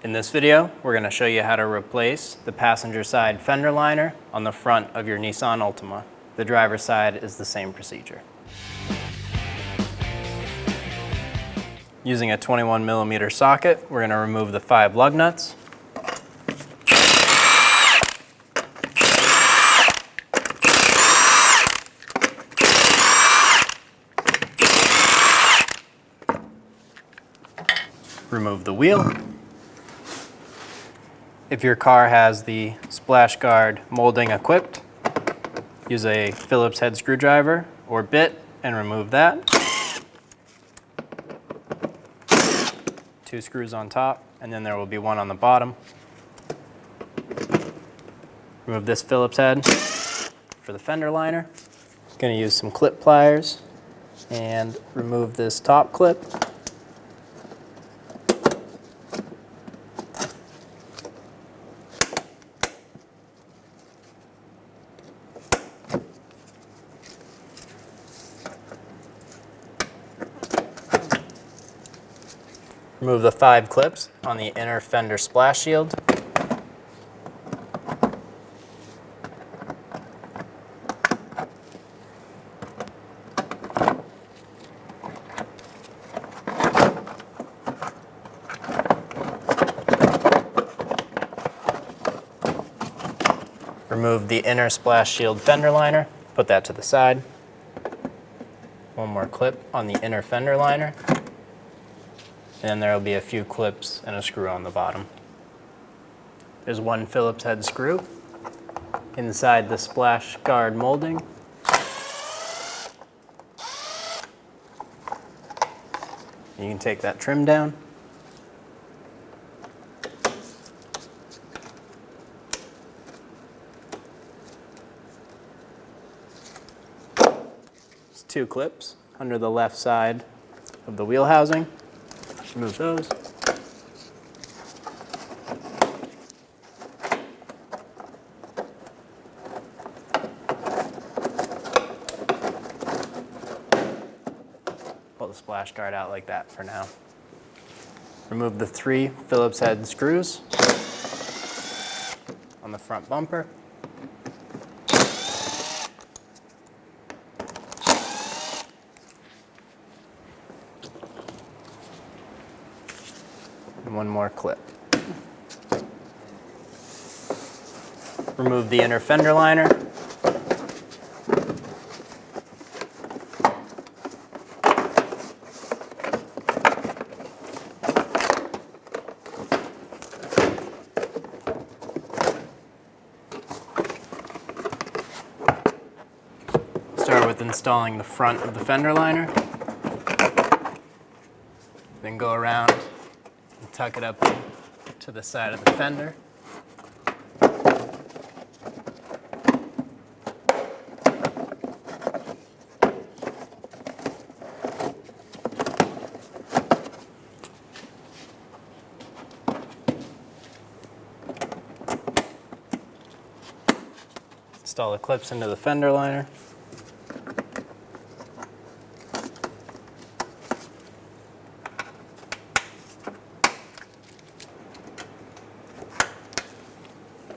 In this video, we're going to show you how to replace the passenger side fender liner on the front of your Nissan Altima. The driver's side is the same procedure. Using a 21mm socket, we're going to remove the 5 lug nuts. Remove the wheel. If your car has the splash guard molding equipped, use a Phillips head screwdriver or bit and remove that. 2 screws on top, and then there will be 1 on the bottom. Remove this Phillips head for the fender liner. Going to use some clip pliers and remove this top clip. Remove the 5 clips on the inner fender splash shield. Remove the inner splash shield fender liner, put that to the side. 1 more clip on the inner fender liner. And then there will be a few clips and a screw on the bottom. There's 1 Phillips head screw inside the splash guard molding. You can take that trim down. There's 2 clips under the left side of the wheel housing. Remove those. Pull the splash guard out like that for now. Remove the 3 Phillips head screws on the front bumper. And 1 more clip. Remove the inner fender liner. Start with installing the front of the fender liner. Then go around and tuck it up to the side of the fender. Install the clips into the fender liner.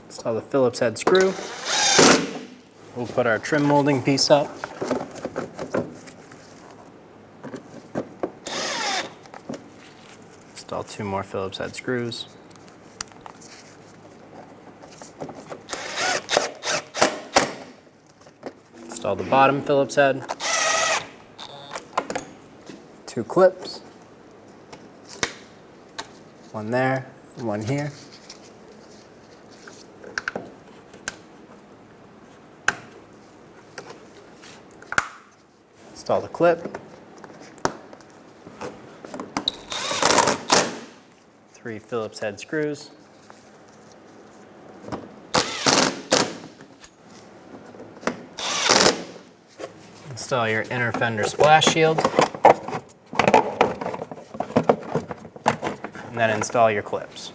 Install the Phillips head screw. We'll put our trim molding piece up. Install 2 more Phillips head screws. Install the bottom Phillips head. 2 clips. 1 there, and 1 here. Install the clip. 3 Phillips head screws. Install your inner fender splash shield. And then install your clips.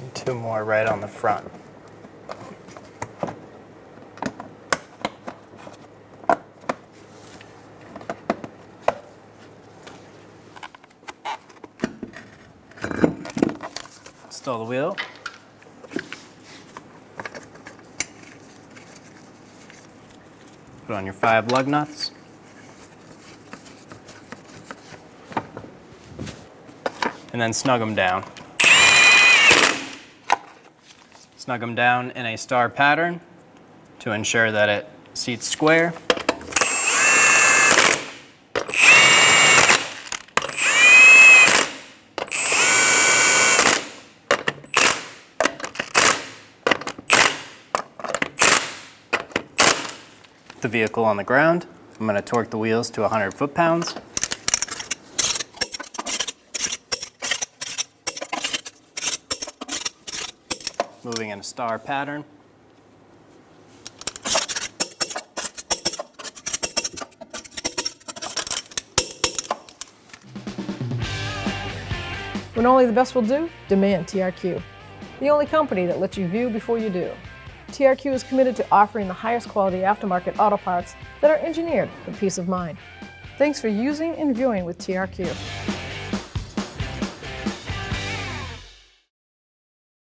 And 2 more right on the front. Install the wheel. Put on your 5 lug nuts. And then snug them down. Snug them down in a star pattern to ensure that it seats square. The vehicle on the ground. I'm going to torque the wheels to 100 foot-pounds. Moving in a star pattern. When only the best will do, demand TRQ. The only company that lets you view before you do. TRQ is committed to offering the highest quality aftermarket auto parts that are engineered for peace of mind. Thanks for using and viewing with TRQ.